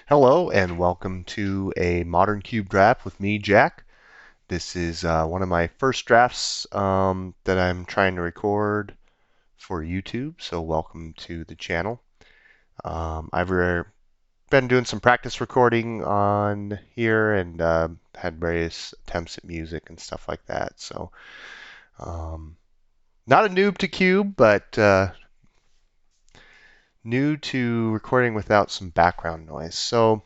Hello and welcome to a Modern Cube draft with me, Jack. This is one of my first drafts that I'm trying to record for YouTube, so welcome to the channel. I've been doing some practice recording on here and had various attempts at music and stuff like that. So um, not a noob to Cube, but new to recording without some background noise. So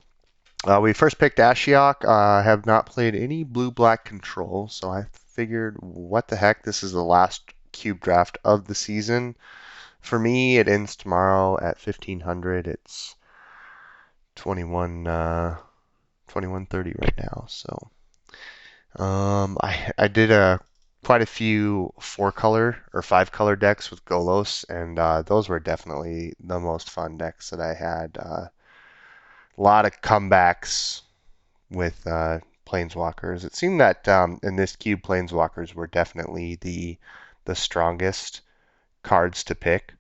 we first picked Ashiok. I have not played any blue-black control, so I figured, what the heck, this is the last cube draft of the season. For me, it ends tomorrow at 1500. It's 21:30 right now. So I did quite a few four-color or five-color decks with Golos, and those were definitely the most fun decks that I had. A lot of comebacks with planeswalkers. It seemed that in this cube, planeswalkers were definitely the strongest cards to pick.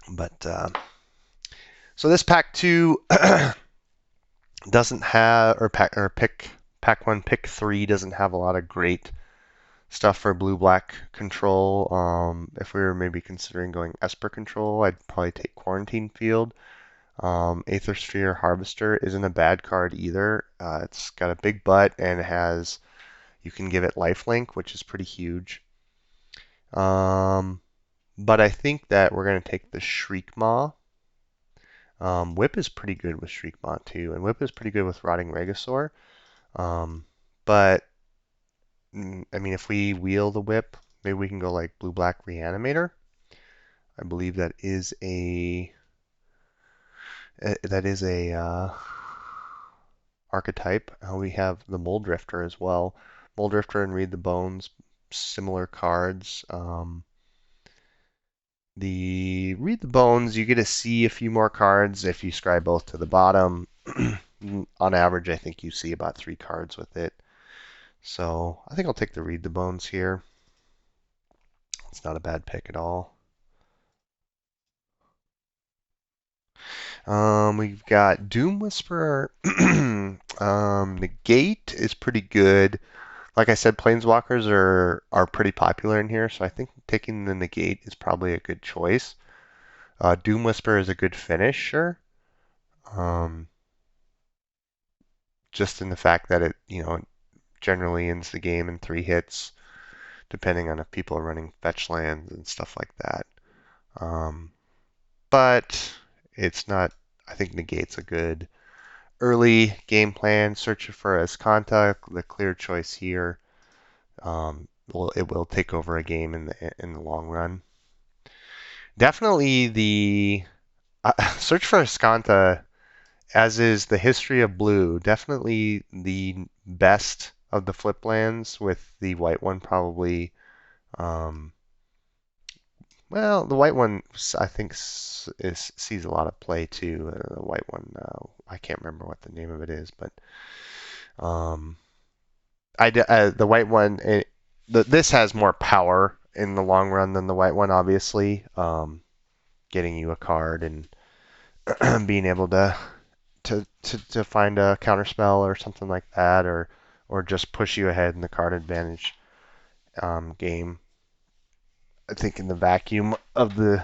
But so this pack two doesn't have, or pack one, pick three doesn't have a lot of great stuff for blue black control. If we were maybe considering going Esper control, I'd probably take Quarantine Field. Aethersphere Harvester isn't a bad card either. It's got a big butt and you can give it lifelink, which is pretty huge. But I think that we're going to take the Shriekmaw. Whip is pretty good with Shriekmaw too, and Whip is pretty good with Rotting Regisaur. But I mean, if we wheel the Whip, maybe we can go like Blue-Black Reanimator. I believe that is a archetype. We have the Muldrifter as well. Muldrifter and Read the Bones, similar cards. The Read the Bones, you get to see a few more cards if you scry both to the bottom. On average, I think you see about 3 cards with it. So I think I'll take the Read the Bones here. It's not a bad pick at all. We've got Doom Whisperer. Negate is pretty good. Like I said, planeswalkers are pretty popular in here, so I think taking the negate is probably a good choice. Doom Whisper is a good finisher, um, just in the fact that it generally ends the game in 3 hits, depending on if people are running fetch lands and stuff like that. But it's not. I think negate's a good early game plan. Search for Azcanta, the clear choice here. It will take over a game in the long run. Definitely the search for Azcanta, as is the history of blue, definitely the best of the flip lands, with the white one probably. Um, well, the white one I think sees a lot of play too. The white one, I can't remember what the name of it is, but um, the white one. This has more power in the long run than the white one, obviously. Getting you a card and being able to find a counterspell or something like that, or just push you ahead in the card advantage game. I think in the vacuum of the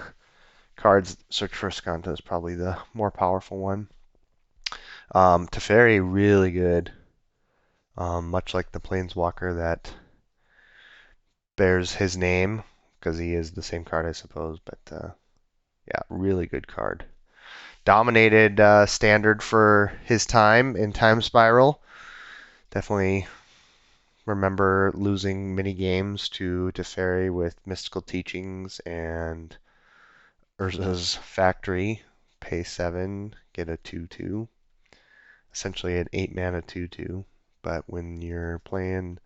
cards, Search for Azcanta is probably the more powerful one. Teferi, really good. Much like the Planeswalker that bears his name, because he is the same card, I suppose. But yeah, really good card. Dominated standard for his time in Time Spiral. Definitely remember losing many games to Teferi with Mystical Teachings and Urza's Factory. Pay 7, get a 2/2. Essentially an 8 mana 2/2. But when you're playing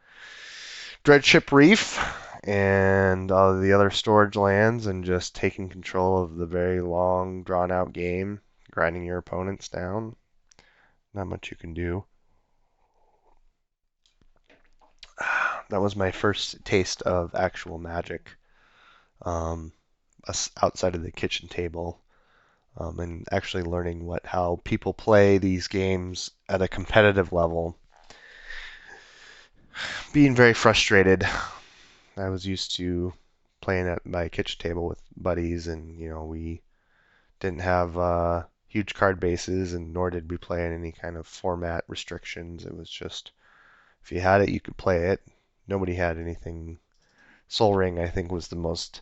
Dreadship Reef and all the other storage lands and just taking control of the very long, drawn out game, grinding your opponents down, not much you can do. That was my first taste of actual Magic, outside of the kitchen table. and actually learning how people play these games at a competitive level, being very frustrated. I was used to playing at my kitchen table with buddies, and we didn't have huge card bases, and nor did we play in any kind of format restrictions. It was just if you had it, you could play it. Nobody had anything. Sol Ring, I think, was the most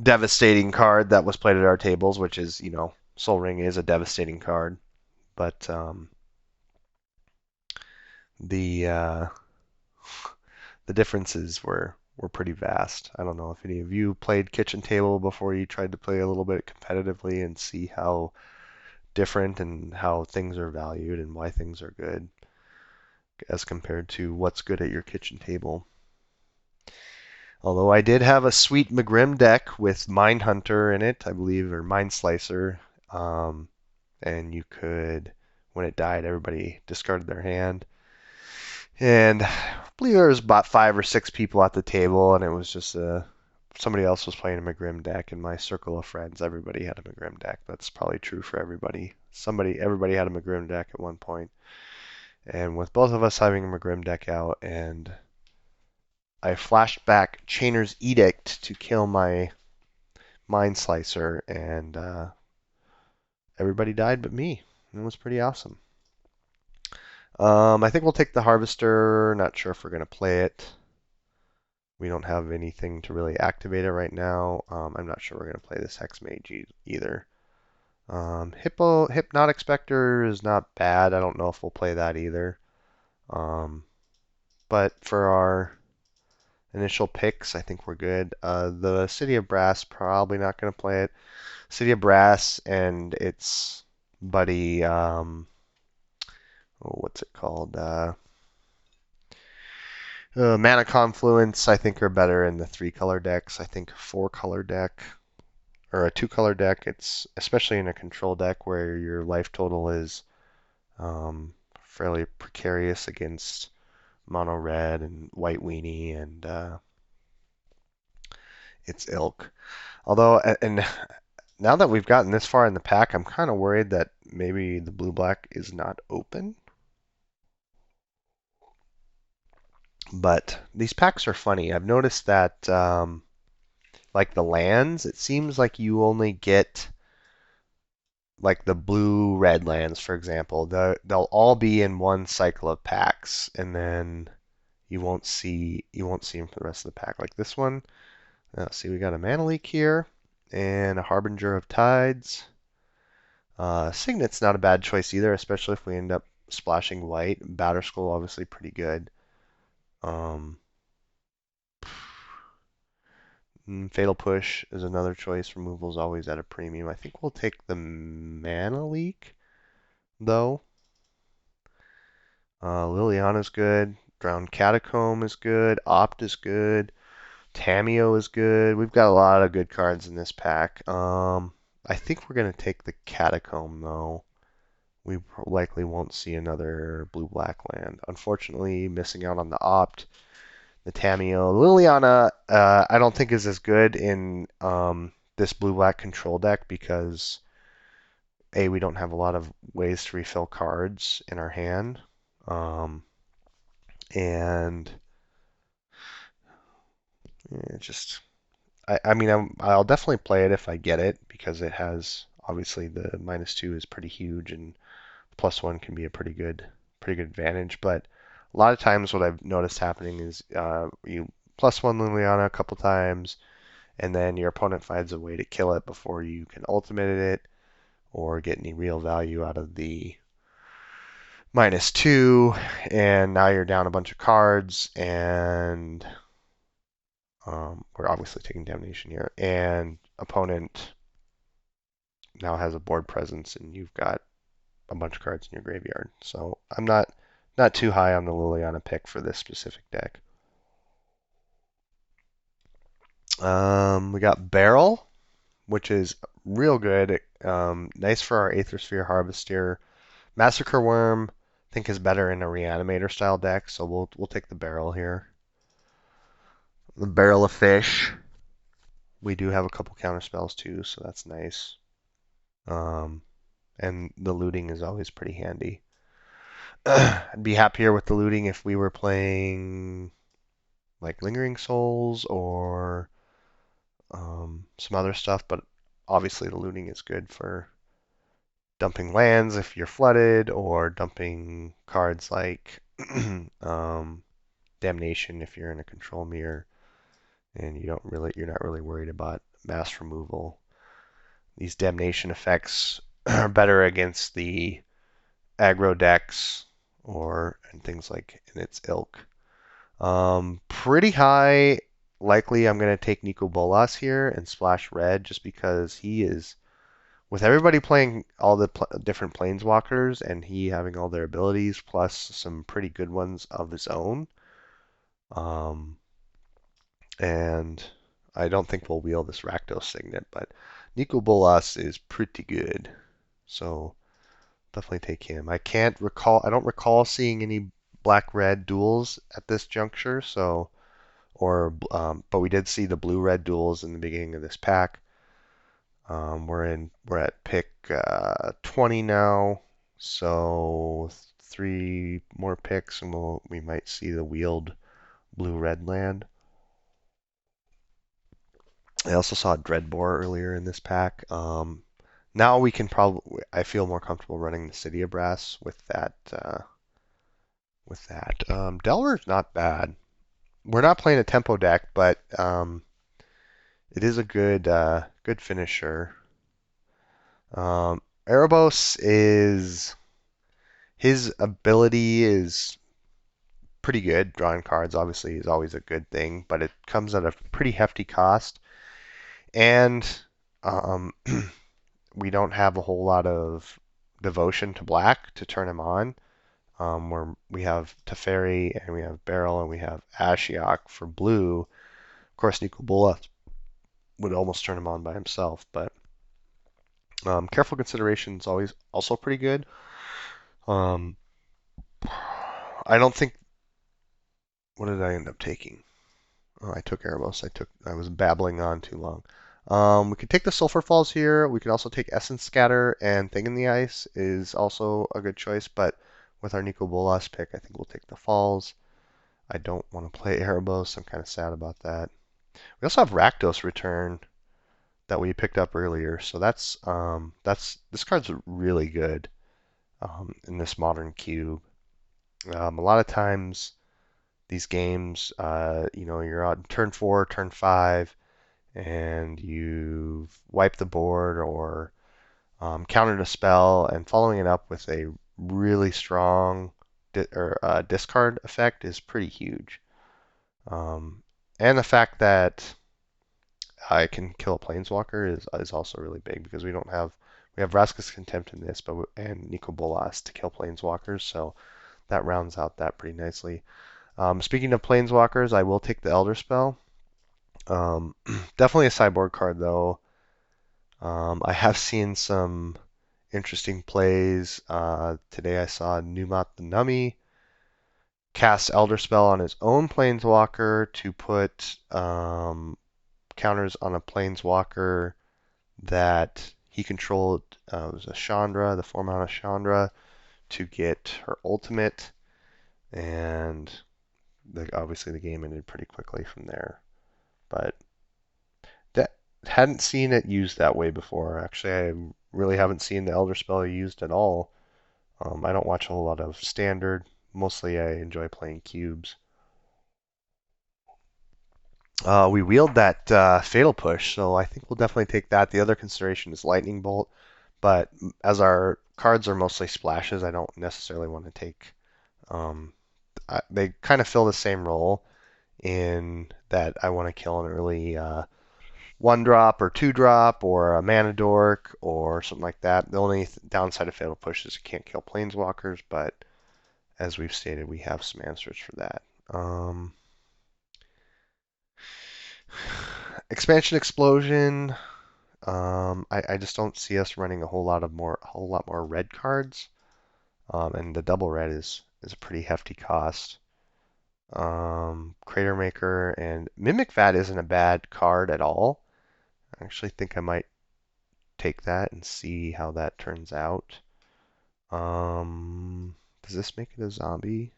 devastating card that was played at our tables, which is, Sol Ring is a devastating card, but the the differences were pretty vast. I don't know if any of you played kitchen table before you tried to play a little bit competitively and see how different and how things are valued and why things are good as compared to what's good at your kitchen table. Although I did have a sweet Magrim deck with Mind Hunter in it, I believe, or Mind Slicer, and you could, when it died, everybody discarded their hand. And I believe there was about 5 or 6 people at the table, and it was just somebody else was playing a Magrim deck. In my circle of friends, everybody had a Magrim deck. That's probably true for everybody. Everybody had a Magrim deck at one point. And with both of us having a Magrim deck out, and I flashed back Chainer's Edict to kill my Mind Slicer, and everybody died but me. It was pretty awesome. I think we'll take the Harvester. Not sure if we're going to play it. We don't have anything to really activate it right now. I'm not sure we're going to play this Hex Mage either. Hypnotic Spectre is not bad. I don't know if we'll play that either. But for our initial picks, I think we're good. The City of Brass, probably not going to play it. City of Brass and its buddy, what's it called? Mana Confluence, I think, are better in the 3-color decks. I think a 4-color deck or a 2-color deck, it's especially in a control deck where your life total is fairly precarious against mono red and white weenie and its ilk. Although, and now that we've gotten this far in the pack, I'm kind of worried that maybe the blue black is not open. But these packs are funny. I've noticed that, like the lands, it seems like you only get like the blue red lands, for example. They'll all be in one cycle of packs, and then you won't see them for the rest of the pack. Like this one. See, we got a Mana Leak here and a Harbinger of Tides. Signet's not a bad choice either, especially if we end up splashing white. Batterskull obviously pretty good. Um, Fatal Push is another choice. Removal's always at a premium. I think we'll take the Mana Leak, though. Liliana's good. Drowned Catacomb is good. Opt is good. Tameo is good. We've got a lot of good cards in this pack. I think we're going to take the Catacomb, though. We likely won't see another blue-black land. Unfortunately, missing out on the Opt. The Tameo. Liliana, I don't think is as good in this blue-black control deck because A, we don't have a lot of ways to refill cards in our hand. And just I mean, I'll definitely play it if I get it because it has obviously the -2 is pretty huge and +1 can be a pretty good advantage. But a lot of times, what I've noticed happening is you +1 Liliana a couple times, and then your opponent finds a way to kill it before you can ultimate it or get any real value out of the -2, and now you're down a bunch of cards and we're obviously taking damnation here, and opponent now has a board presence, and you've got a bunch of cards in your graveyard. So I'm not too high on the Liliana pick for this specific deck. We got Barrel, which is real good. Nice for our Aethersphere Harvester. Massacre Worm, I think, is better in a Reanimator style deck, so we'll take the Barrel here. The Barrel of Fish. We do have a couple counter spells too, so that's nice. Um, and the looting is always pretty handy. I'd be happier with the looting if we were playing like Lingering Souls or some other stuff, but obviously the looting is good for dumping lands if you're flooded, or dumping cards like um, Damnation if you're in a control mirror and you're not really worried about mass removal. These Damnation effects are better against the aggro decks or and things like in its ilk. Pretty high likely I'm going to take Nico Bolas here and splash red just because he is, with everybody playing all the different planeswalkers and he having all their abilities plus some pretty good ones of his own. Um, and I don't think we'll wheel this Rakdos Signet, but Nico Bolas is pretty good. So definitely take him. I don't recall seeing any black-red duels at this juncture, but we did see the blue-red duels in the beginning of this pack. We're at pick 20 now, so 3 more picks, and we might see the wheeled blue-red land. I also saw Dreadbore earlier in this pack. Now we can probably, I feel more comfortable running the City of Brass with that. Delver's not bad. We're not playing a tempo deck, but it is a good finisher. Erebos is his ability is pretty good. Drawing cards obviously is always a good thing, but it comes at a pretty hefty cost, and um, we don't have a whole lot of devotion to black to turn him on. Where we have Teferi and we have Beryl and we have Ashiok for blue. Of course, Nico Bolas would almost turn him on by himself, but careful consideration is always also pretty good. Um, I don't think. What did I end up taking? Oh, I took Erebos. I was babbling on too long. We could take the Sulfur Falls here. We could also take Essence Scatter, and Thing in the Ice is also a good choice. But with our Nico Bolas pick, I think we'll take the Falls. I don't want to play Erebos. I'm kind of sad about that. We also have Rakdos Return that we picked up earlier, so that's this card's really good in this modern cube. A lot of times these games, you're on turn 4, turn 5, and you've wiped the board or countered a spell, and following it up with a really strong discard effect is pretty huge. And the fact that I can kill a planeswalker is also really big because we have Vraska's Contempt in this, and Nico Bolas to kill planeswalkers, so that rounds out that pretty nicely. Speaking of planeswalkers, I will take the Elder Spell. Definitely a sideboard card though. I have seen some interesting plays. Today I saw Numat the Nummy cast Elder Spell on his own planeswalker to put counters on a planeswalker that he controlled. It was a Chandra, the 4-mana Chandra, to get her ultimate, and obviously the game ended pretty quickly from there. But that hadn't seen it used that way before. Actually, I really haven't seen the Elder Spell used at all. I don't watch a whole lot of Standard. Mostly I enjoy playing cubes. We wheeled that Fatal Push, so I think we'll definitely take that. The other consideration is Lightning Bolt, but as our cards are mostly splashes, I don't necessarily want to take. Um, they kind of fill the same role in that I want to kill an early 1-drop or 2-drop or a Mana Dork or something like that. The only downside of Fatal Push is you can't kill Planeswalkers, but as we've stated, we have some answers for that. Expansion Explosion. I just don't see us running a whole lot more red cards. And the double red is a pretty hefty cost. Crater Maker and Mimic Vat isn't a bad card at all. I actually think I might take that and see how that turns out. Does this make it a zombie?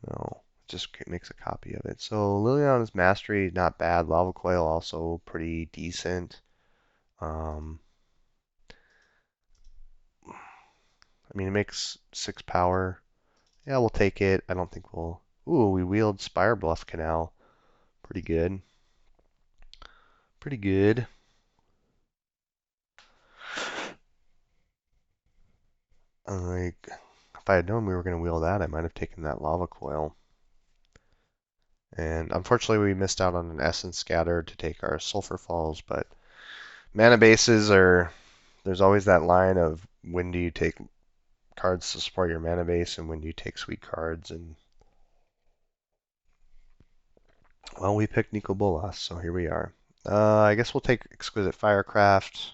No, it just makes a copy of it. So Liliana's Mastery, not bad. Lava Coil also pretty decent. Um, I mean, it makes 6 power. Yeah, we'll take it. I don't think we'll... Ooh, we wield Spire Bluff Canal. Pretty good. Pretty good. Like, if I had known we were going to wield that, I might have taken that Lava Coil. And unfortunately, we missed out on an Essence Scatter to take our Sulfur Falls, but mana bases are... There's always that line of when do you take cards to support your mana base and when do you take sweet cards. And, well, we picked Nicol Bolas, so here we are. I guess we'll take Exquisite Firecraft,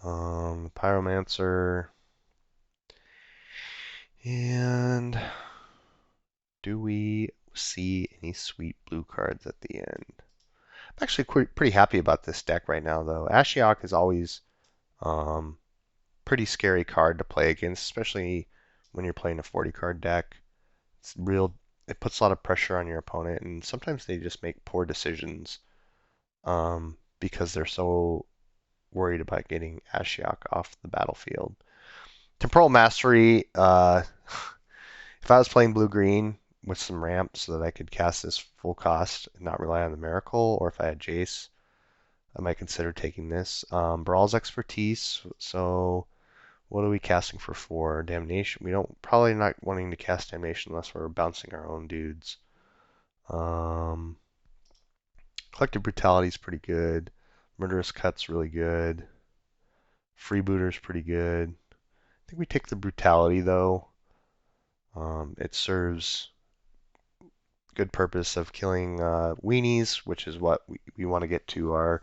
Pyromancer, and do we see any sweet blue cards at the end? I'm actually pretty happy about this deck right now, though. Ashiok is always um, pretty scary card to play against, especially when you're playing a 40 card deck. It's real. It puts a lot of pressure on your opponent, and sometimes they just make poor decisions because they're so worried about getting Ashiok off the battlefield. Temporal Mastery. If I was playing blue-green with some ramp so that I could cast this full cost and not rely on the Miracle, or if I had Jace, I might consider taking this. Brawl's Expertise. So what are we casting for 4? Damnation. We don't probably not wanting to cast Damnation unless we're bouncing our own dudes. Collective Brutality is pretty good. Murderous Cut's really good. Freebooter's pretty good. I think we take the Brutality though. It serves good purpose of killing weenies, which is what we want to get to our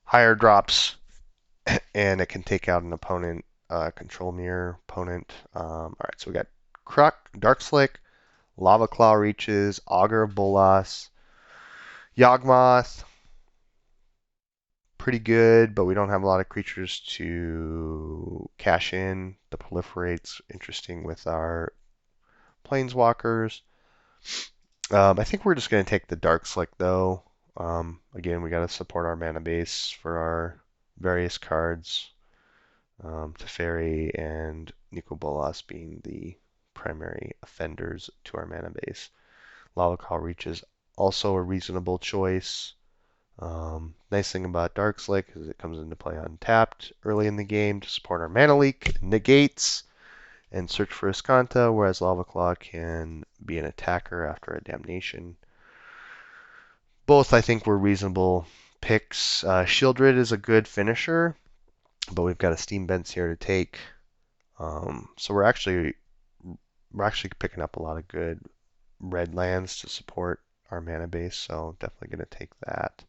higher drops, and it can take out an opponent, control mirror opponent. All right, so we got Kruk, Dark Slick, Lava Claw Reaches, Augur of Bolas, Yawgmoth, pretty good, but we don't have a lot of creatures to cash in. The Proliferate's interesting with our Planeswalkers. I think we're just going to take the Dark Slick, though. Again, we got to support our mana base for our various cards. Teferi and Nicol Bolas being the primary offenders to our mana base. Lava Claw Reach is also a reasonable choice. Nice thing about Dark Slick is it comes into play untapped early in the game to support our mana leak, negates, and search for Azcanta, whereas Lava Claw can be an attacker after a damnation. Both, I think, were reasonable picks. Shieldred is a good finisher, but we've got a Steam Vents here to take. So we're actually picking up a lot of good red lands to support our mana base, so definitely going to take that.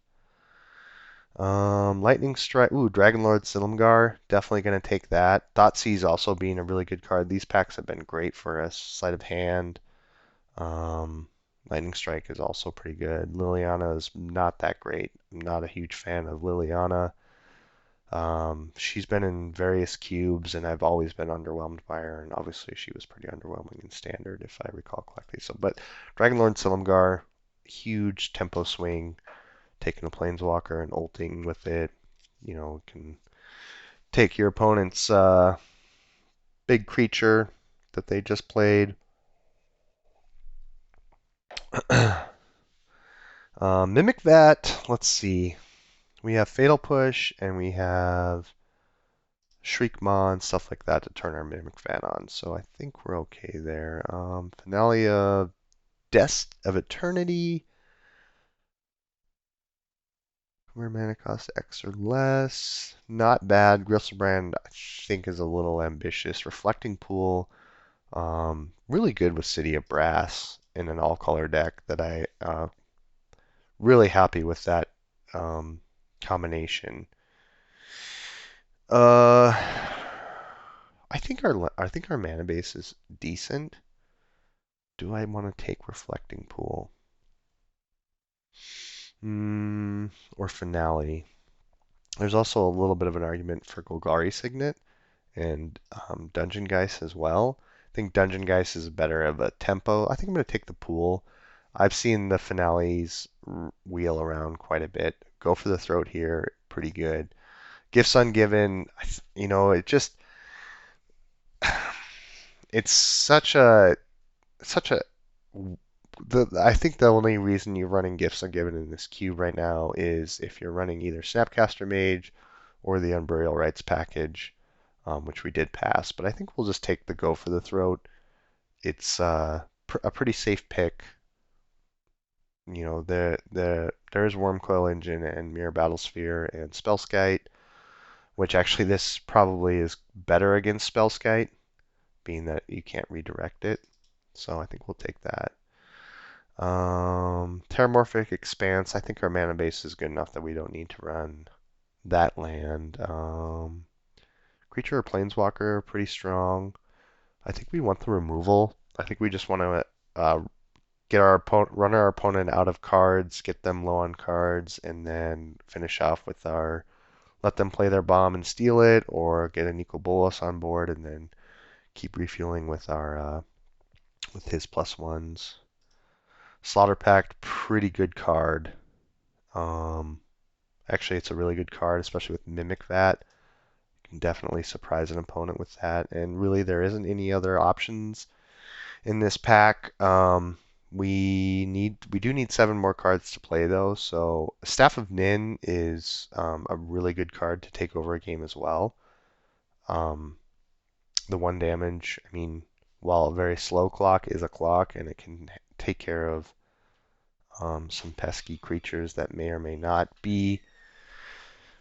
Lightning Strike. Ooh, Dragonlord Silumgar. Definitely going to take that. Thoughtseize also being a really good card. These packs have been great for us. Sleight of Hand. Lightning Strike is also pretty good. Liliana is not that great. I'm not a huge fan of Liliana. She's been in various cubes, and I've always been underwhelmed by her. And obviously, she was pretty underwhelming in Standard, if I recall correctly. So, but Dragonlord Silumgar, huge tempo swing, taking a Planeswalker and ulting with it. You know, can take your opponent's big creature that they just played. Mimic Vat. Let's see. We have Fatal Push and we have Shriekmaw, stuff like that to turn our Mimic Vat on. So I think we're okay there. Finale of Death of Eternity. Where mana cost X or less. Not bad. Griselbrand, I think, is a little ambitious. Reflecting Pool, really good with City of Brass in an all-color deck that I really happy with that combination. Uh, I think our mana base is decent. Do I want to take Reflecting Pool? Or Finale? There's also a little bit of an argument for Golgari Signet and Dungeon Geist as well. I think Dungeon Geist is better of a tempo. I think I'm going to take the pool. I've seen the finales wheel around quite a bit. Go for the throat here, pretty good. Gifts Ungiven, it just it's such a I think the only reason you're running Gifts Ungiven in this cube right now is if you're running either Snapcaster Mage or the Unburial Rites package, which we did pass. But I think we'll just take the Go for the Throat. It's a pretty safe pick. There's Wormcoil Engine and Mirror Battlesphere and Spellskite, which actually this probably is better against Spellskite, being that you can't redirect it. So I think we'll take that. Terramorphic Expanse. I think our mana base is good enough that we don't need to run that land. Creature or Planeswalker, pretty strong. I think we want the removal. I think we just want to get our run our opponent out of cards, get them low on cards, and then finish off with our let them play their bomb and steal it, or get a Nicol Bolas on board and then keep refueling with our with his +1s. Slaughter Pact, pretty good card. Actually, it's a really good card, especially with Mimic Vat. You can definitely surprise an opponent with that. And really, there isn't any other options in this pack. We do need 7 more cards to play though. So Staff of Nin is a really good card to take over a game as well. The 1 damage, I mean, while a very slow clock is a clock, and it can take care of some pesky creatures that may or may not be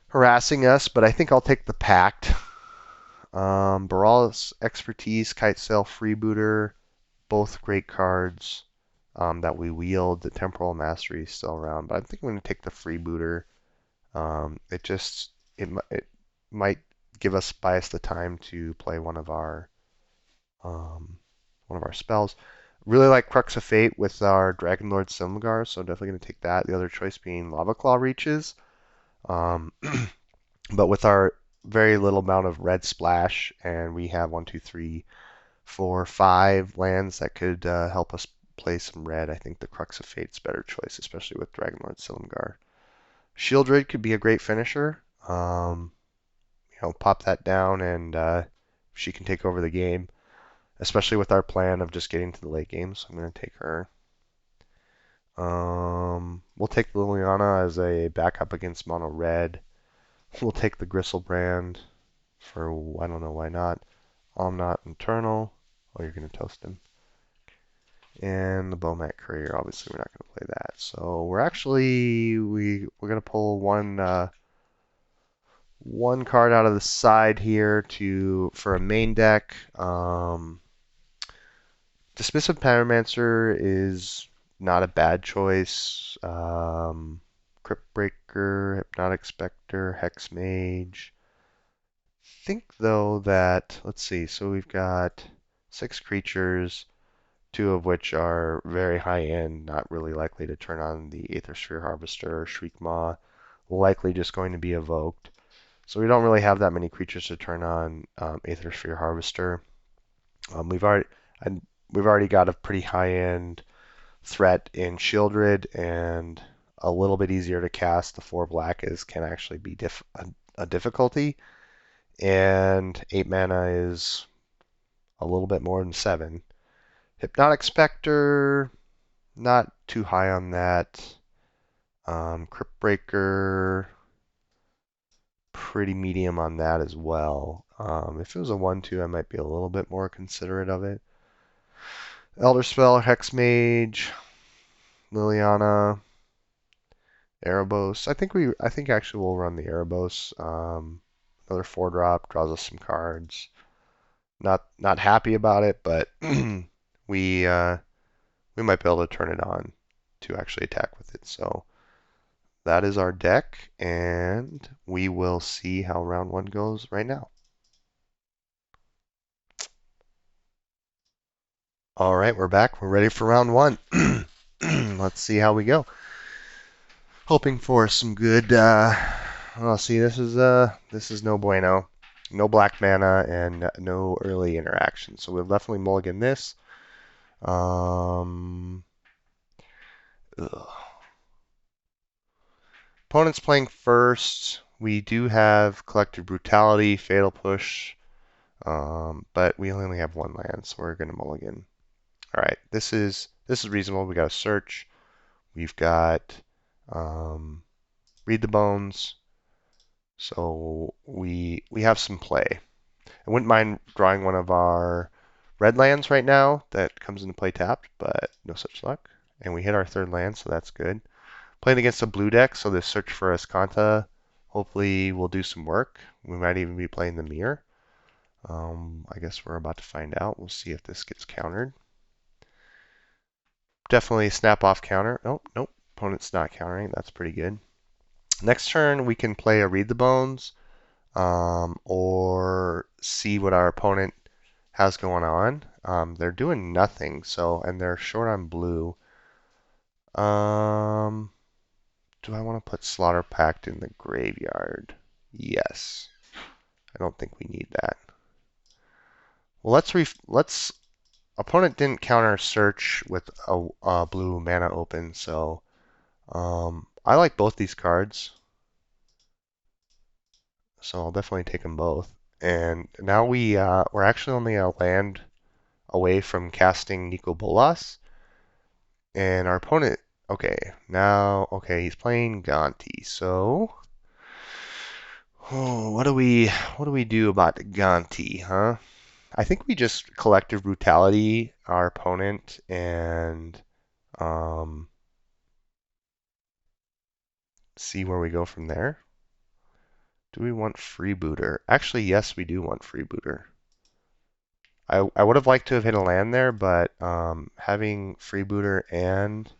harassing us, but I think I'll take the Pact. Baral's Expertise, Kitesail Freebooter, both great cards that we wield. The Temporal Mastery is still around, but I think I'm going to take the Freebooter. It might give us bias the time to play one of our spells. Really like Crux of Fate with our Dragonlord Silumgar, so definitely going to take that. The other choice being Lava Claw Reaches. But with our very little amount of red splash, and we have 1, 2, 3, 4, 5 lands that could help us play some red, I think the Crux of Fate's better choice, especially with Dragonlord Silumgar. Shieldred could be a great finisher. Pop that down, and she can take over the game, especially with our plan of just getting to the late game. So I'm going to take her. We'll take Liliana as a backup against mono red. We'll take the Gristlebrand for, I don't know, why not. Omnaut Internal. Oh, you're going to toast him. And the Bomat Courier, obviously we're not going to play that. So we're going to pull one card out of the side here for a main deck. Dismissive Pyromancer is not a bad choice. Cryptbreaker, Hypnotic Spectre, Hexmage. I think though that, let's see, so we've got 6 creatures, 2 of which are very high end, not really likely to turn on the Aethersphere Harvester or Shriekmaw, likely just going to be evoked. So we don't really have that many creatures to turn on Aethersphere Harvester. We've already got a pretty high end threat in Shieldred, and a little bit easier to cast. The 4 black can actually be a difficulty, and 8 mana is a little bit more than 7. Hypnotic Spectre, not too high on that. Cryptbreaker, pretty medium on that as well. If it was a 1/2, I might be a little bit more considerate of it. Elder Spell, Hexmage, Liliana, Erebos. I think actually we'll run the Erebos. Another 4-drop draws us some cards. Not happy about it, but we might be able to turn it on to actually attack with it. So that is our deck, and we will see how round 1 goes right now. All right, we're back. We're ready for round 1. Let's see how we go. Hoping for some good Oh, see, this is no bueno. No black mana and no early interaction. So we'll definitely mulligan this. Um, ugh. Opponent's playing first. We do have Collective Brutality, Fatal Push, but we only have one land, so we're going to mulligan. All right, this is reasonable. We got a search. We've got um, Read the Bones. So we have some play. I wouldn't mind drawing one of our red lands right now that comes into play tapped, but no such luck. And we hit our third land, so that's good. Playing against a blue deck, so this search for Escanta hopefully will do some work. We might even be playing the mirror. I guess we're about to find out. We'll see if this gets countered. Definitely snap off counter. Oh, nope. Opponent's not countering. That's pretty good. Next turn, we can play a Read the Bones or see what our opponent has going on. They're doing nothing, so and they're short on blue. Do I want to put Slaughter Pact in the graveyard? Yes. I don't think we need that. Well, let's. Opponent didn't counter search with a blue mana open, so I like both these cards. So I'll definitely take them both. And now we're actually only a land away from casting Nicol Bolas. And our opponent, okay, he's playing Gonti. So, what do we do about Gonti, huh? I think we just collective brutality our opponent and um, see where we go from there. Do we want freebooter? Actually, yes, we do want freebooter. I would have liked to have hit a land there, but having freebooter and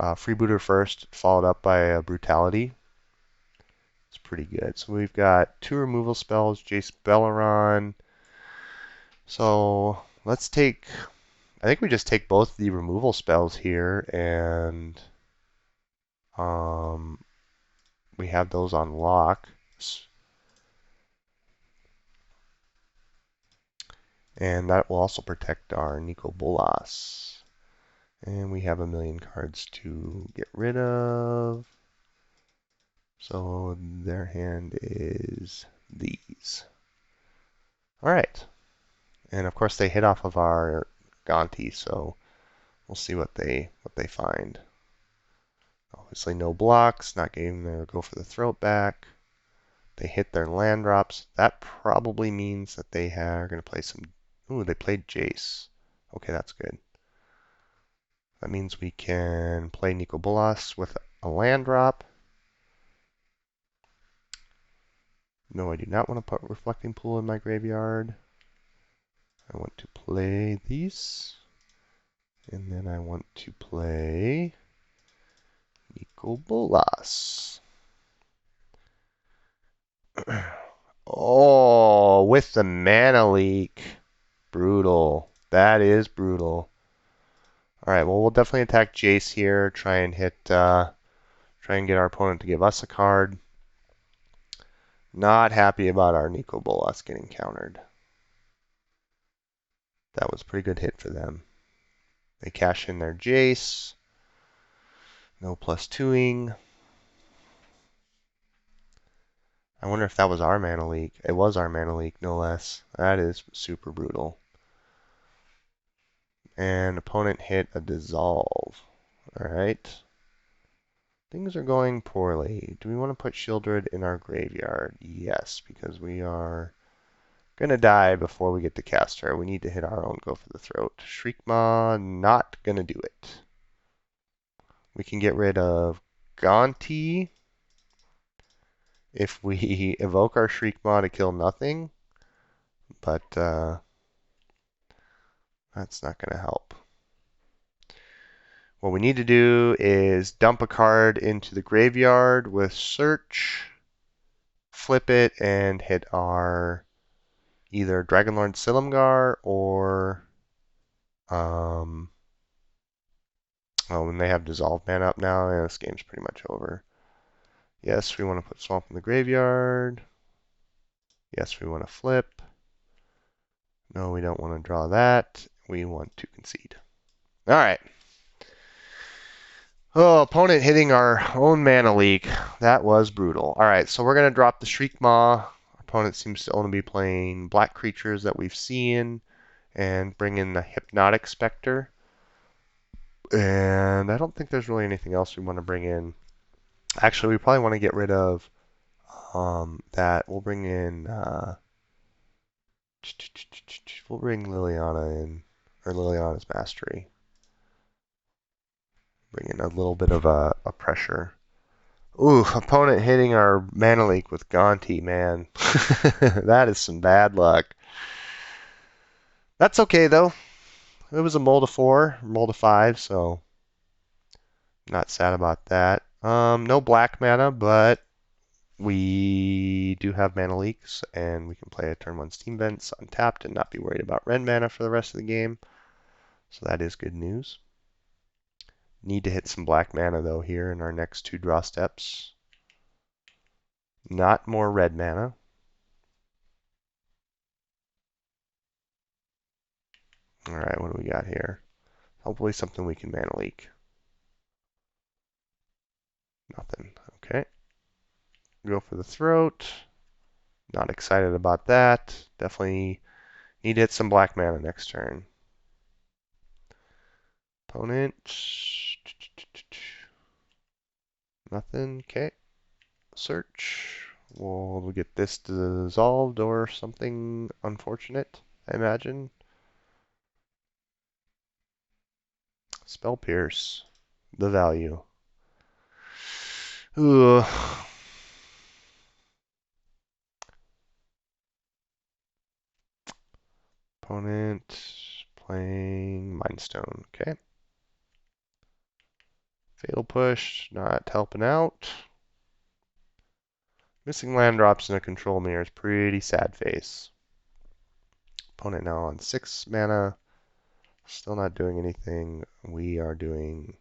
freebooter first followed up by a brutality, it's pretty good. So we've got two removal spells, Jace Belleron. So let's take, I think we just take both the removal spells here and um, we have those on lock. And that will also protect our Nicol Bolas. And we have a million cards to get rid of. So their hand is these. All right. And of course they hit off of our Gonti, so we'll see what they find. Obviously no blocks, not getting their go for the throat back. They hit their land drops. That probably means that they are going to play some. Ooh, they played Jace. Okay, that's good. That means we can play Nicol Bolas with a land drop. No, I do not want to put Reflecting Pool in my graveyard. I want to play these. And then I want to play Nicol Bolas. Oh, with the mana leak. Brutal. That is brutal. All right, well, we'll definitely attack Jace here. Try and get our opponent to give us a card. Not happy about our Nicol Bolas getting countered. That was a pretty good hit for them. They cash in their Jace. No plus twoing. I wonder if that was our mana leak. It was our mana leak, no less. That is super brutal. And opponent hit a dissolve. Alright. Things are going poorly. Do we want to put Shieldred in our graveyard? Yes, because we are gonna die before we get to cast her. We need to hit our own go for the throat. Shriekmaw, not gonna do it. We can get rid of Gonti if we evoke our Shriekmaw to kill nothing, but that's not gonna help. What we need to do is dump a card into the graveyard with search, flip it, and hit our either Dragonlord Silumgar or when they have Dissolve mana up now, this game's pretty much over. Yes, we want to put Swamp in the graveyard. Yes, we want to flip. No, we don't want to draw that. We want to concede. All right. Oh, opponent hitting our own mana leak. That was brutal. All right, so we're going to drop the Shriek Maw. Opponent seems to only be playing black creatures that we've seen, and bring in the Hypnotic Spectre. And I don't think there's really anything else we want to bring in. Actually, we probably want to get rid of that. We'll bring in we'll bring Liliana in, or Liliana's Mastery. Bring in a little bit of a pressure. Ooh, opponent hitting our mana leak with Gonti, man. That is some bad luck. That's okay though. It was a mold of 4, mold of 5, so not sad about that. No black mana, but we do have mana leaks, and we can play a turn 1 Steam Vents untapped and not be worried about red mana for the rest of the game. So that is good news. Need to hit some black mana though here in our next 2 draw steps. Not more red mana. Alright, what do we got here? Hopefully something we can mana leak. Nothing. Okay. Go for the throat. Not excited about that. Definitely need to hit some black mana next turn. Opponent. Nothing. Okay. Search. We'll get this dissolved or something unfortunate, I imagine. Spell Pierce. The value. Ugh. Opponent playing Mindstone. Okay. Fatal Push, not helping out. Missing land drops in a control mirror is pretty sad face. Opponent now on 6 mana. Still not doing anything. We are doing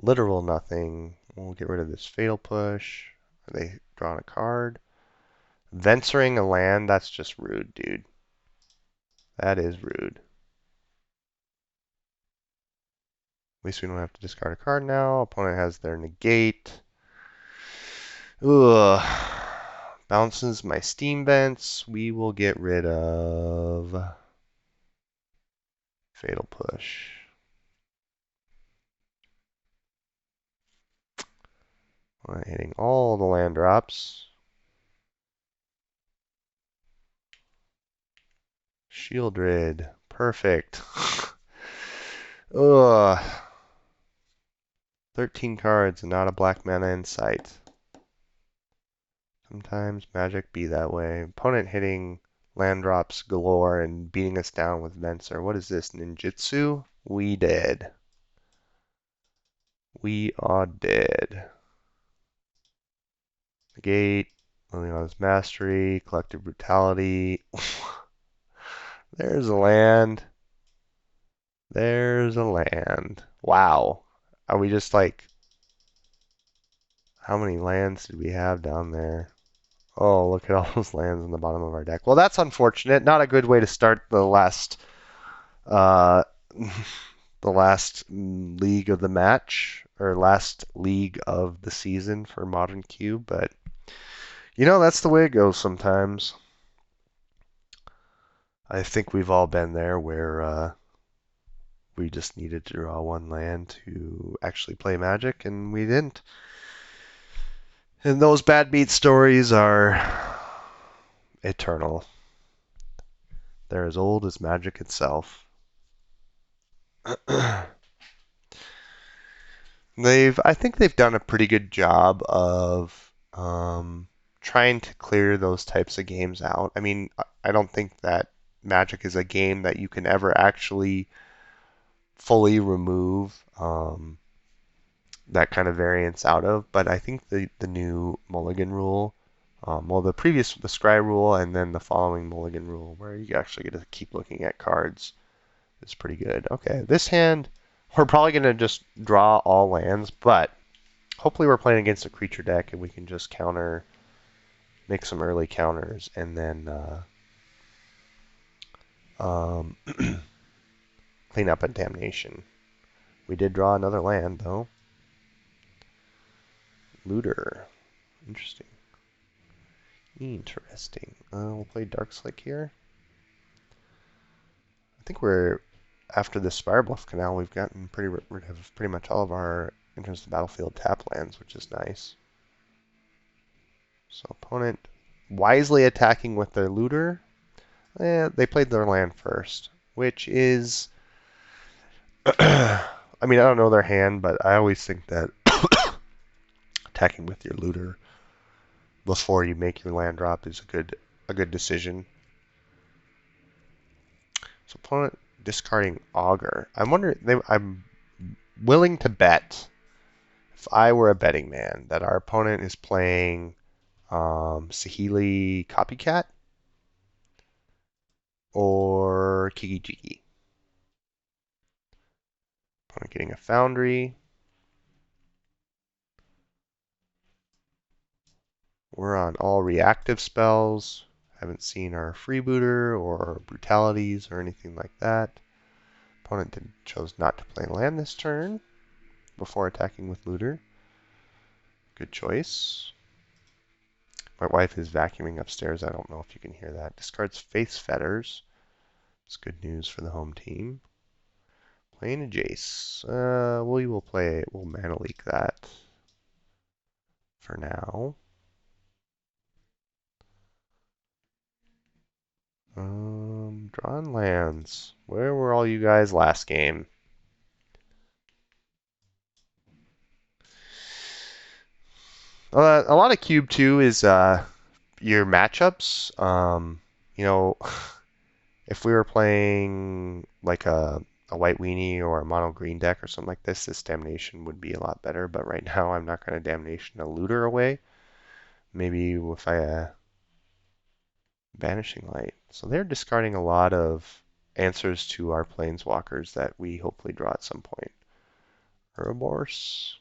literal nothing. We'll get rid of this Fatal Push. Are they drawing a card? Venturing a land? That's just rude, dude. That is rude. At least we don't have to discard a card now. Opponent has their negate. Ugh. Bounces my Steam Vents. We will get rid of Fatal Push. Hitting all the land drops. Shieldred. Perfect. Ugh. 13 cards and not a black mana in sight. Sometimes Magic be that way. Opponent hitting land drops galore and beating us down with Venser. What is this, ninjutsu? We dead. We are dead. Negate, Liliana's Mastery, Collective Brutality. There's a land. There's a land. Wow. Are we just like... How many lands did we have down there? Oh, look at all those lands on the bottom of our deck. Well, that's unfortunate. Not a good way to start the last the last league of the match, or last league of the season for Modern Cube, but you know, that's the way it goes sometimes. I think we've all been there where we just needed to draw 1 land to actually play Magic, and we didn't. And those bad beat stories are eternal. They're as old as Magic itself. I think they've done a pretty good job of trying to clear those types of games out. I mean, I don't think that Magic is a game that you can ever actually fully remove that kind of variance out of, but I think the new Mulligan rule, well, the Scry rule, and then the following Mulligan rule, where you actually get to keep looking at cards, is pretty good. Okay, this hand, we're probably going to just draw all lands, but hopefully we're playing against a creature deck and we can just counter, make some early counters, and then um, clean up a Damnation. We did draw another land, though. Looter. Interesting. Interesting. We'll play Darkslick here. I think we're, after the Spirebluff Canal, we've gotten rid of pretty much all of our enters the battlefield tap lands, which is nice. So opponent wisely attacking with their Looter. They played their land first, which is, I mean, I don't know their hand, but I always think that attacking with your Looter before you make your land drop is a good decision. So opponent discarding Augur. I'm willing to bet, if I were a betting man, that our opponent is playing Saheeli Copycat or Kiki-Jiki. Opponent getting a Foundry. We're on all reactive spells. Haven't seen our Freebooter or Brutalities or anything like that. Opponent chose not to play land this turn before attacking with Looter. Good choice. My wife is vacuuming upstairs. I don't know if you can hear that. Discards Faith's Fetters. It's good news for the home team. Playing a Jace. We'll Mana Leak that for now. Drawn lands. Where were all you guys last game? A lot of Cube 2 is your matchups. You know, if we were playing like a white weenie or a mono green deck or something like this Damnation would be a lot better. But right now, I'm not going to Damnation a Looter away. Maybe if I Banishing Light. So they're discarding a lot of answers to our Planeswalkers that we hopefully draw at some point. Ouroboros.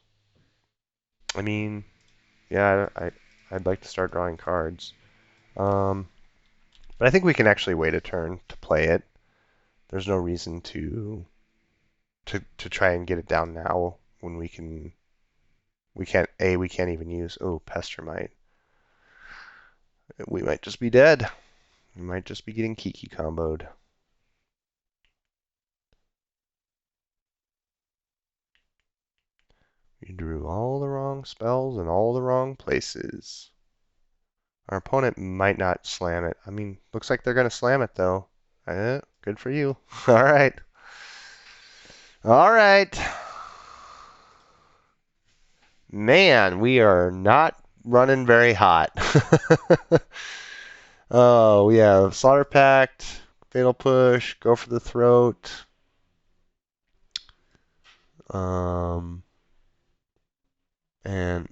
I mean, yeah, I'd like to start drawing cards. But I think we can actually wait a turn to play it. There's no reason to try and get it down now when we can't even use Pestermite. We might just be dead. We might just be getting Kiki comboed. We drew all the wrong spells in all the wrong places. Our opponent might not slam it. I mean, looks like they're going to slam it, though. Good for you. All right. All right. Man, we are not running very hot. Oh, we have Slaughter Pact, Fatal Push, Go for the Throat.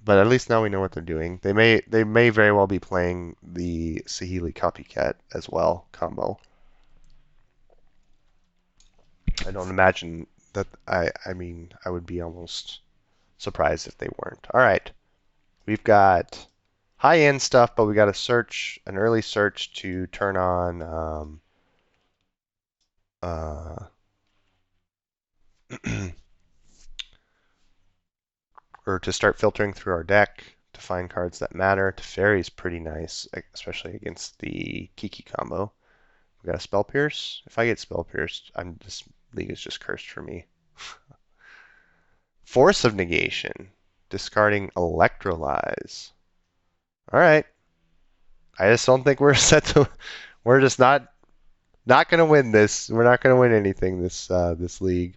But at least now we know what they're doing. They may very well be playing the Saheeli Copycat as well combo. I don't imagine that. I mean, I would be almost surprised if they weren't. All right, we've got high-end stuff, but we got an early search to turn on or to start filtering through our deck to find cards that matter. Teferi's pretty nice, especially against the Kiki combo. We got a Spell Pierce. If I get Spell Pierced, this league is just cursed for me. Force of Negation, discarding Electrolyze. All right. I just don't think we're set to. We're just not going to win this. We're not going to win anything this league.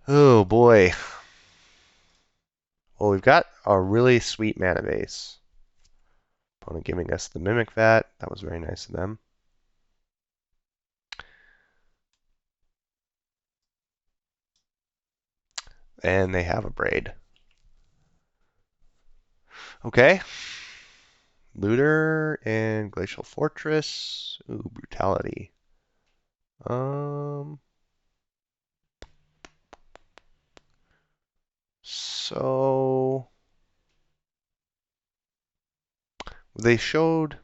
Oh boy. Well, we've got a really sweet mana base. Opponent giving us the Mimic Vat. That was very nice of them. And they have a Braid. Okay. Looter and Glacial Fortress. Ooh, Brutality. So they showed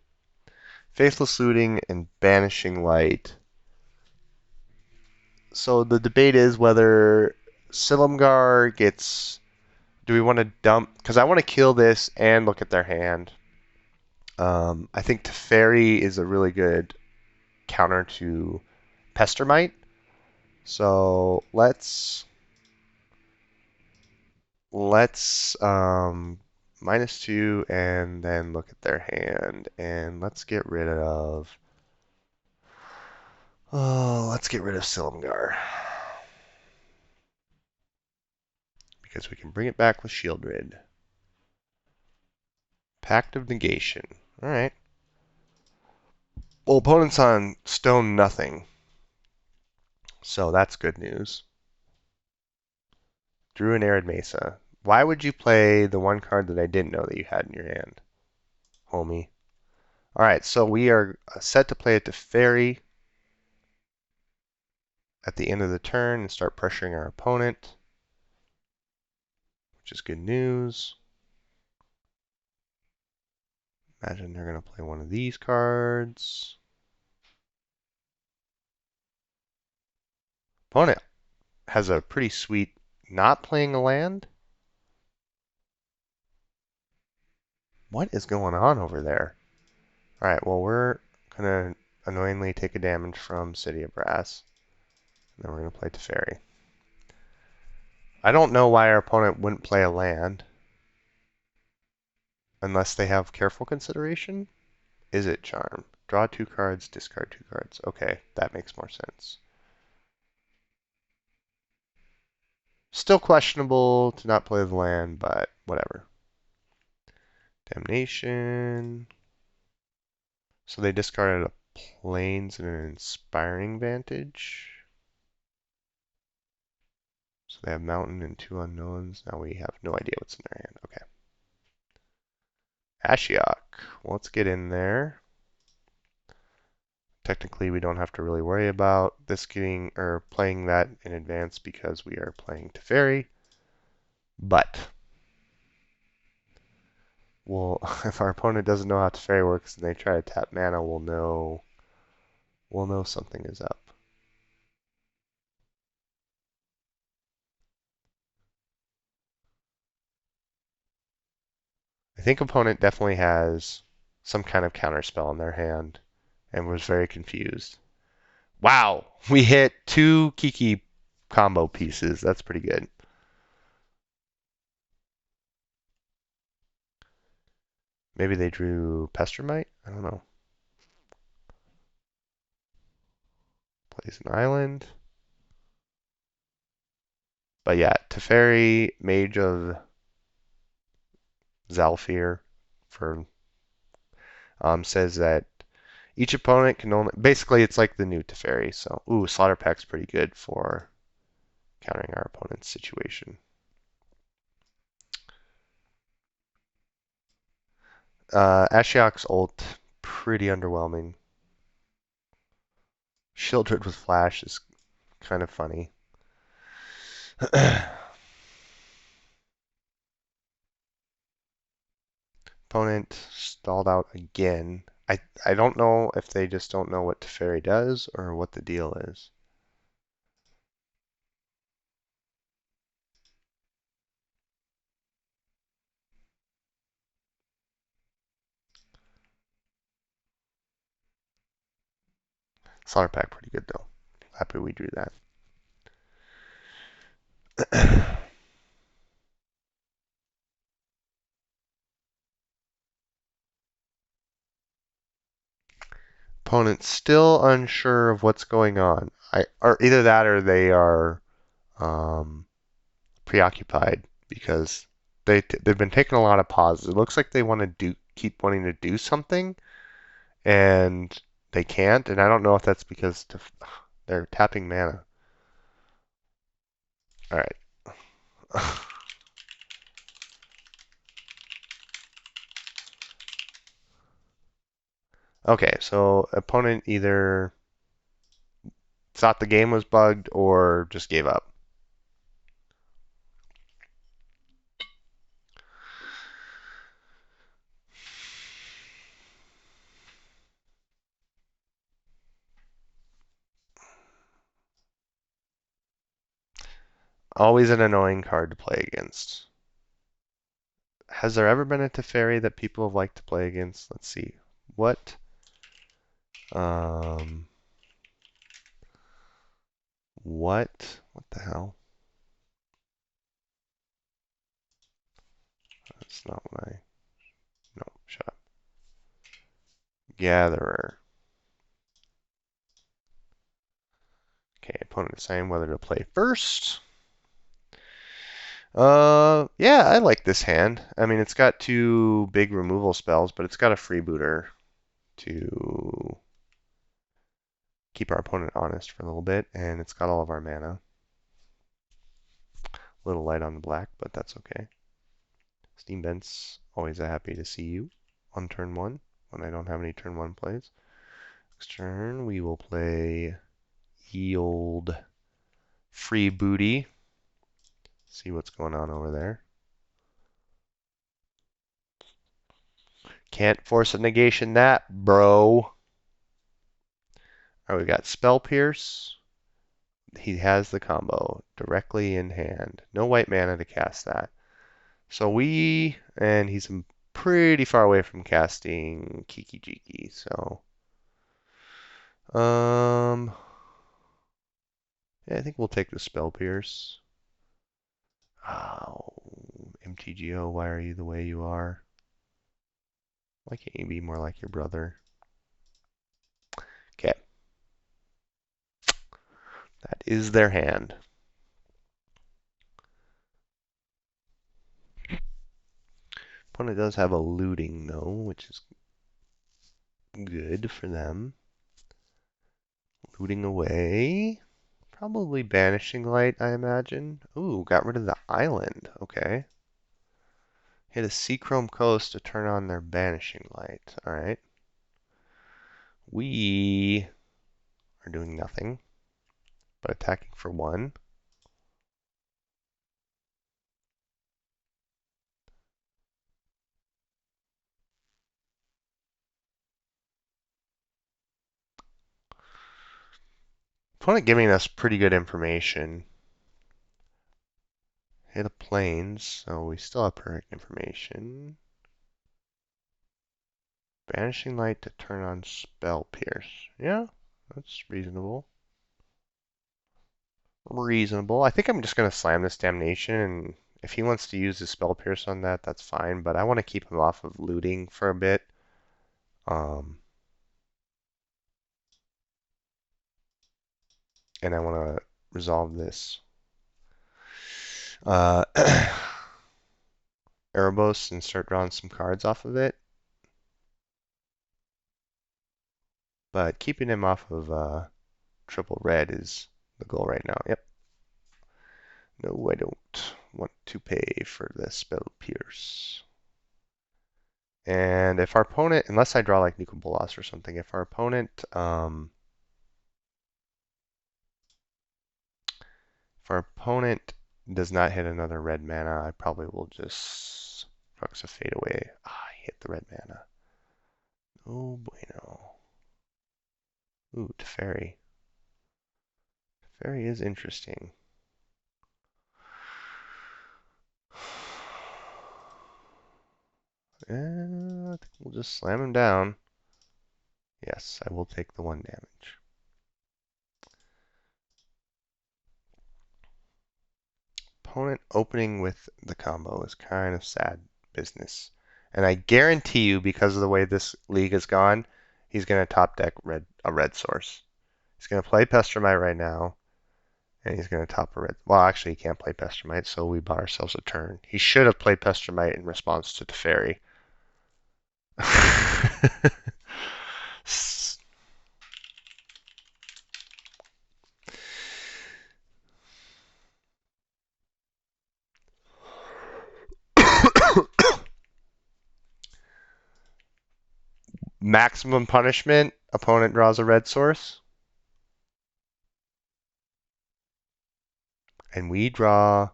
Faithless Looting and Banishing Light. So the debate is whether Silumgar gets. Do we want to dump? Because I want to kill this and look at their hand. I think Teferi is a really good counter to Pestermite. So let's -2 and then look at their hand and let's get rid of Silumgar because we can bring it back with Shieldred. Pact of Negation. All right. Well, opponent's on stone nothing, so that's good news. Drew an Arid Mesa. Why would you play the one card that I didn't know that you had in your hand, homie? All right, so we are set to play a Teferi at the end of the turn and start pressuring our opponent, which is good news. Imagine they're going to play one of these cards. Opponent has a pretty sweet not playing a land. What is going on over there? All right, well, we're going to annoyingly take a damage from City of Brass. And then we're going to play Teferi. I don't know why our opponent wouldn't play a land. Unless they have careful consideration. Is it Charm? Draw 2 cards, discard 2 cards. Okay, that makes more sense. Still questionable to not play the land, but whatever. Damnation. So they discarded a Plains and an Inspiring Vantage. So they have Mountain and 2 unknowns. Now we have no idea what's in their hand. Okay. Ashiok. Well, let's get in there. Technically, we don't have to really worry about this getting or playing that in advance because we are playing Teferi. But if our opponent doesn't know how Teferi works and they try to tap mana, we'll know something is up. I think opponent definitely has some kind of counterspell in their hand and was very confused. Wow, we hit 2 Kiki combo pieces. That's pretty good. Maybe they drew Pestermite? I don't know. Plays an island. But yeah, Teferi, Mage of Zhalfir, says that each opponent can only basically it's like the new Teferi. So Slaughter Pack's pretty good for countering our opponent's situation. Ashiok's ult pretty underwhelming. Shieldred with Flash is kind of funny. Opponent stalled out again. I don't know if they just don't know what Teferi does or what the deal is. Slaughter Pack pretty good though. Happy we drew that. Opponent's still unsure of what's going on. Or either that or they are preoccupied because they've been taking a lot of pauses. It looks like they want to keep wanting to do something, and they can't. And I don't know if that's because they're tapping mana. All right. Okay, so opponent either thought the game was bugged or just gave up. Always an annoying card to play against. Has there ever been a Teferi that people have liked to play against? Let's see. What? Um, what? What the hell? That's not what I. No, shut up. Gatherer. Okay, opponent deciding whether to play first. Yeah, I like this hand. I mean, it's got two big removal spells, but it's got a freebooter to keep our opponent honest for a little bit, and it's got all of our mana. A little light on the black, but that's okay. Steam Vents, always happy to see you on turn one when I don't have any turn one plays. Next turn, we will play Yield Free Booty. See what's going on over there. Can't force a negation that, bro. All right, we got Spell Pierce. He has the combo directly in hand. No white mana to cast that. So and he's pretty far away from casting Kiki Jiki. So, yeah, I think we'll take the Spell Pierce. Oh, MTGO, why are you the way you are? Why can't you be more like your brother? Okay. That is their hand. Opponent does have a looting, though, which is good for them. Looting away. Probably Banishing Light, I imagine. Ooh, got rid of the island. Okay. Hit a Seachrome Coast to turn on their Banishing Light. Alright. We are doing nothing, but attacking for one. Opponent giving us pretty good information. Hit a plains, so we still have perfect information. Banishing Light to turn on Spell Pierce. Yeah, that's reasonable. Reasonable. I think I'm just going to slam this Damnation, and if he wants to use his Spell Pierce on that, that's fine, but I want to keep him off of looting for a bit. And I want to resolve this. Erebos and start drawing some cards off of it. But keeping him off of triple red is the goal right now. Yep. No, I don't want to pay for the Spell Pierce. And if our opponent, unless I draw like Nuka Bolas or something, if our opponent does not hit another red mana, I probably will just Crux of Fate away. Ah, I hit the red mana. Oh bueno. Ooh, Teferi. Teferi is interesting. I think we'll just slam him down. Yes, I will take the 1 damage. Opponent opening with the combo is kind of sad business. And I guarantee you, because of the way this league has gone, he's going to top deck a red source. He's going to play Pestermite right now, and he's going to top a red. Well, actually, he can't play Pestermite, so we bought ourselves a turn. He should have played Pestermite in response to Teferi. Maximum punishment, opponent draws a red source. And we draw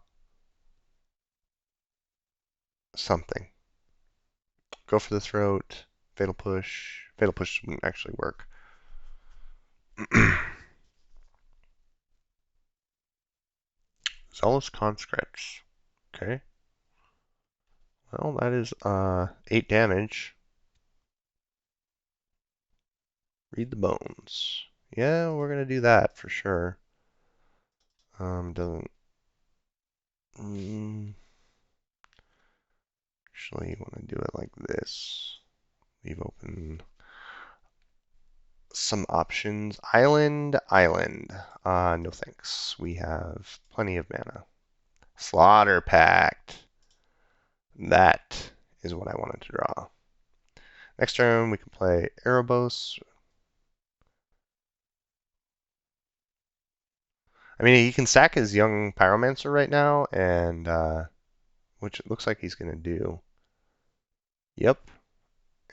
something. Go for the throat, fatal push. Fatal push wouldn't actually work. Zealous Conscripts. Okay. Well, that is 8 damage. Read the bones. Yeah, we're gonna do that for sure. Doesn't. Actually, want to do it like this. Leave open some options. Island, island. No thanks. We have plenty of mana. Slaughter Pact. That is what I wanted to draw. Next turn, we can play Erebos. I mean, he can sack his young Pyromancer right now, and which it looks like he's going to do. Yep.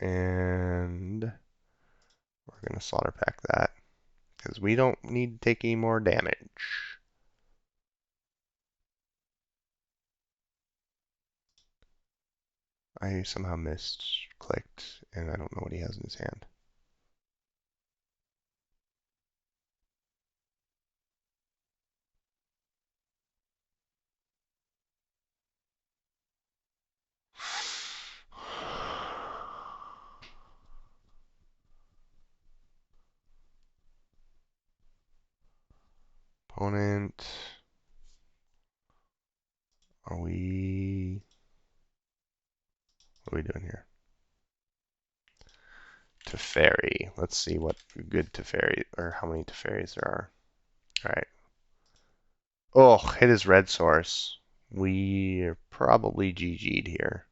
And we're going to Slaughter Pact that because we don't need to take any more damage. I somehow misclicked, and I don't know what he has in his hand. Opponent. Are we... What are we doing here? Teferi. Let's see what good Teferi, or how many Teferis there are. Alright. Oh, hit his red source. We're probably GG'd here.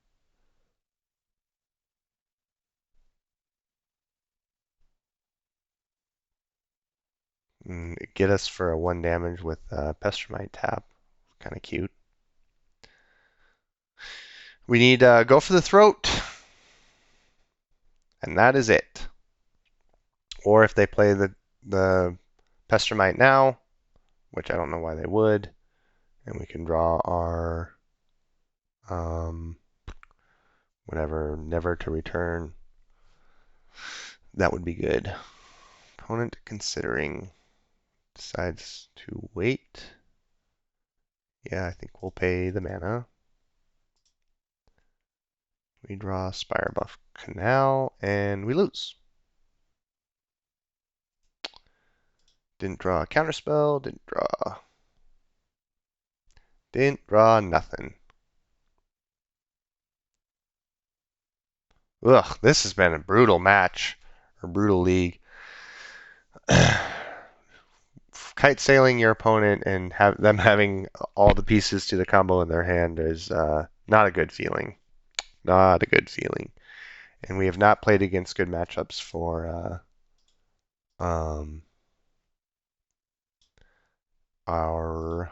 Get us for a 1 damage with Pestermite tap. Kind of cute. We need Go for the Throat. And that is it. Or if they play the Pestermite now, which I don't know why they would, and we can draw our whatever, Never to Return. That would be good. Opponent considering decides to wait. Yeah, I think we'll pay the mana. We draw Spirebuff Canal, and we lose. Didn't draw a counterspell, didn't draw nothing. Ugh, this has been a brutal match, or brutal league. Kite sailing your opponent and have them having all the pieces to the combo in their hand is not a good feeling. Not a good feeling. And we have not played against good matchups for our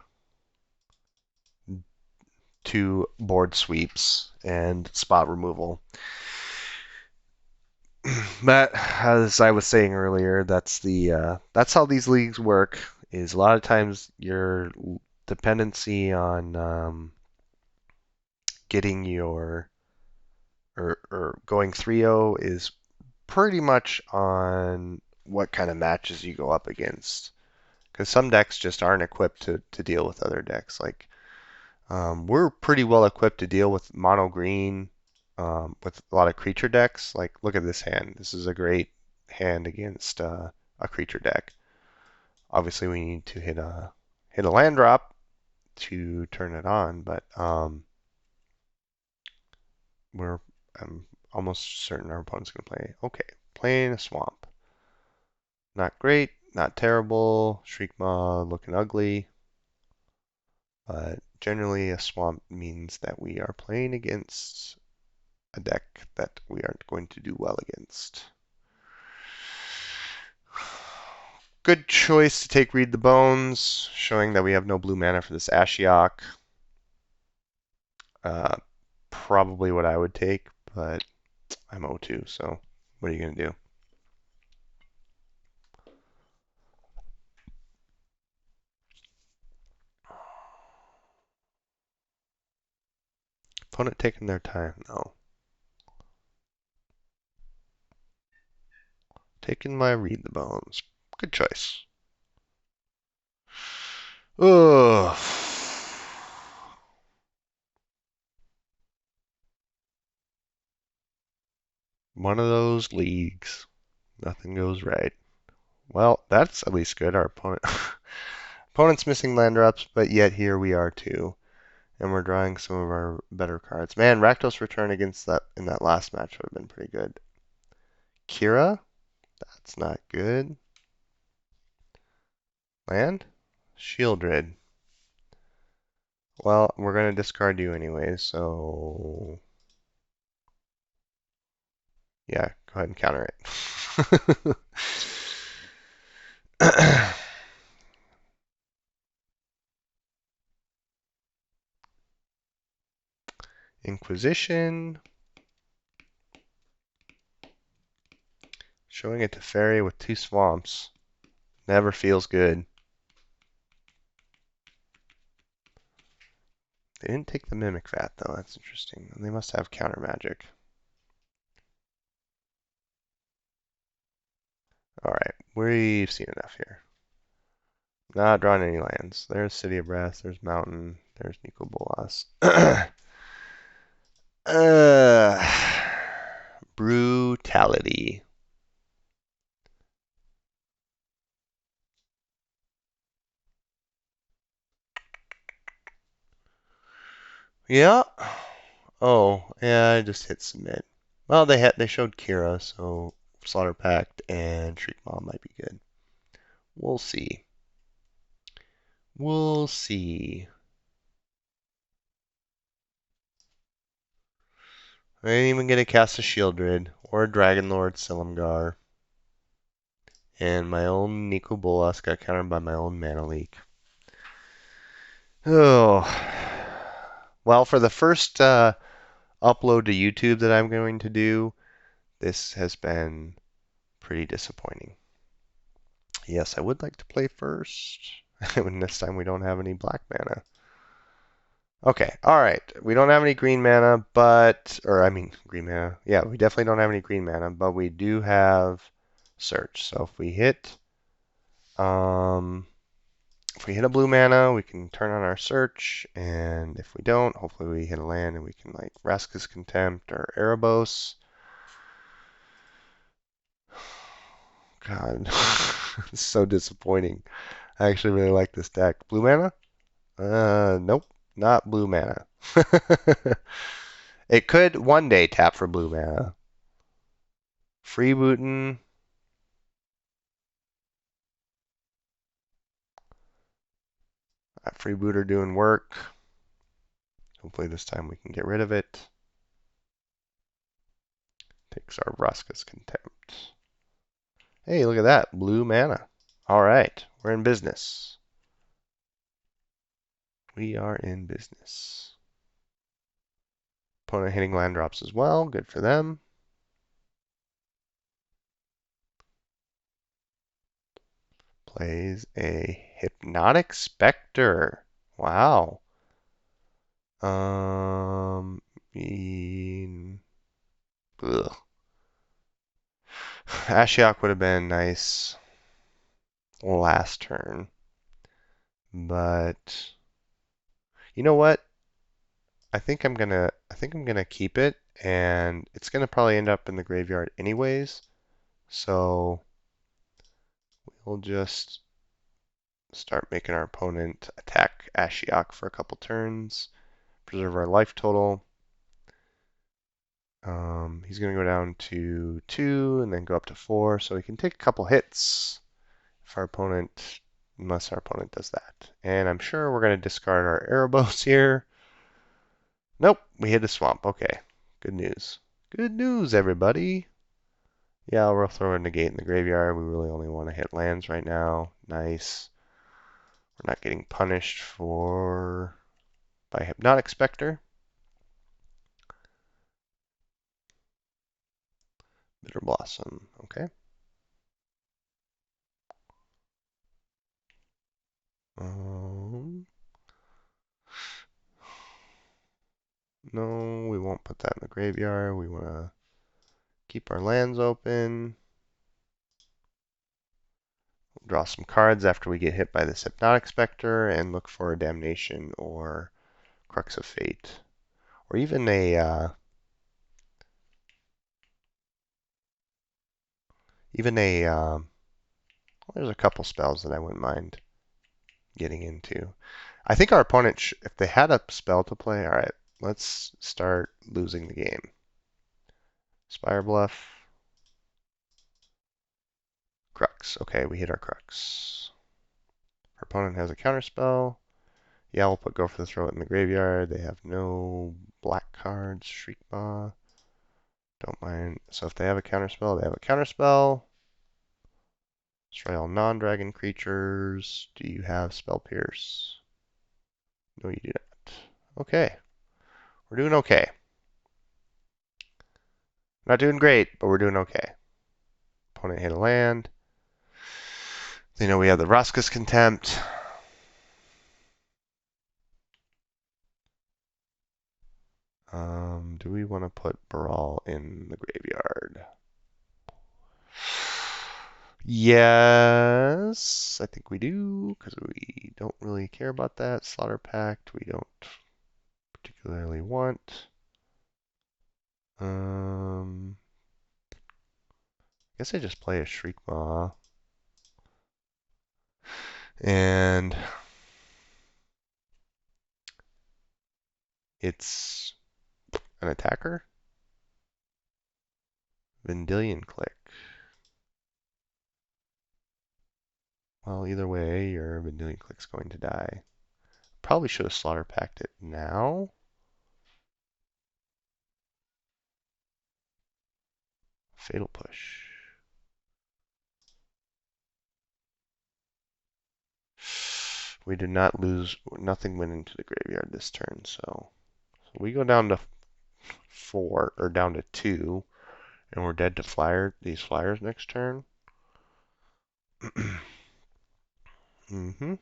2 board sweeps and spot removal. But as I was saying earlier, that's how these leagues work. Is a lot of times your dependency on getting your or going 3-0 is pretty much on what kind of matches you go up against. Because some decks just aren't equipped to deal with other decks. Like we're pretty well equipped to deal with mono green, with a lot of creature decks. Like look at this hand. This is a great hand against a creature deck. Obviously, we need to hit a land drop to turn it on, but I'm almost certain our opponent's going to play. Okay, playing a swamp. Not great, not terrible. Shriekmaw looking ugly. But generally, a swamp means that we are playing against a deck that we aren't going to do well against. Good choice to take Read the Bones, showing that we have no blue mana for this Ashiok. Probably what I would take, but I'm 0-2, so what are you going to do? Opponent taking their time? No. Taking my Read the Bones. Good choice. Ugh. one of those leagues. Nothing goes right. Well, that's at least good. Our opponent's missing land drops, but yet here we are too. And we're drawing some of our better cards. Man, Rakdos return against that in that last match would have been pretty good. Kira? That's not good. Land? Shieldred. Well, we're going to discard you anyway, so... Yeah, go ahead and counter it. Inquisition. Showing it to Fairy with 2 swamps. Never feels good. They didn't take the Mimic Vat, though. That's interesting. They must have counter magic. Alright, we've seen enough here. Not drawing any lands. There's City of Brass, there's Mountain, there's Nicol Bolas. Brutality. Yeah. Oh, yeah, I just hit submit. Well, they showed Kira, so Slaughter Pact and Shriek Mom might be good. We'll see. We'll see. I ain't even gonna cast a Shieldred or a Dragon Lord Silumgar. And my own Nicol Bolas got countered by my own Mana Leak. Oh. Well, for the first upload to YouTube that I'm going to do, this has been pretty disappointing. Yes, I would like to play first. When this time we don't have any black mana. Okay, alright. We don't have any green mana, but... Or, I mean, green mana. Yeah, we definitely don't have any green mana, but we do have Search. So if we hit... if we hit a blue mana, we can turn on our Search, and if we don't, hopefully we hit a land and we can, like, Vraska's Contempt or Erebos. God, it's so disappointing. I actually really like this deck. Blue mana? Nope, not blue mana. It could one day tap for blue mana. Freebootin'. Freebooter doing work. Hopefully this time we can get rid of it. Takes our Vraska's Contempt. Hey, look at that. Blue mana. All right, we're in business. We are in business. Opponent hitting land drops as well. Good for them. Plays a Hypnotic Spectre. Wow. Mean. Ugh. Ashiok would have been nice last turn. But you know what? I think I'm gonna keep it, and it's gonna probably end up in the graveyard anyways. So we'll just start making our opponent attack Ashiok for a couple turns, preserve our life total. He's going to go down to 2 and then go up to 4, so he can take a couple hits if our opponent, unless our opponent does that. And I'm sure we're going to discard our Erebos here. Nope, we hit a swamp. Okay, good news. Good news, everybody. Yeah, we'll throw a negate in the graveyard. We really only want to hit lands right now. Nice. We're not getting punished by Hypnotic Spectre. Bitter Blossom, okay. No, we won't put that in the graveyard. We want to keep our lands open. Draw some cards after we get hit by this Hypnotic Spectre and look for a Damnation or Crux of Fate. Or even a Even there's a couple spells that I wouldn't mind getting into. I think our opponent, if they had a spell to play, all right, let's start losing the game. Spire Bluff. Crux. Okay, we hit our Crux. Our opponent has a counter spell. Yeah, we'll put Go for the Throat in the graveyard. They have no black cards. Shriekmaw. Don't mind. So if they have a counter spell, they have a counter spell. Destroy all non-dragon creatures. Do you have Spell Pierce? No, you do not. Okay. We're doing okay. Not doing great, but we're doing okay. Opponent hit a land. They know we have the Vraska's Contempt. Do we want to put Baral in the graveyard? Yes, I think we do, because we don't really care about that. Slaughter Pact, we don't particularly want. I guess I just play a Shriekmaw. And it's an attacker. Vendilion Clique. Well, either way, your Vendilion Clique's going to die. Probably should have Slaughter Packed it now. Fatal Push. We did not lose, nothing went into the graveyard this turn, so we go down to 4, or down to 2, and we're dead to these flyers next turn. Mm-hmm.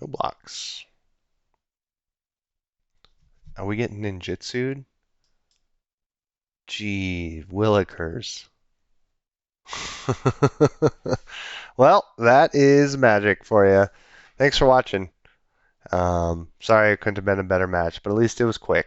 No blocks. Are we getting ninjutsu'd? Gee, Willikers. Well, that is magic for you. Thanks for watching. Sorry I couldn't have been a better match, but at least it was quick.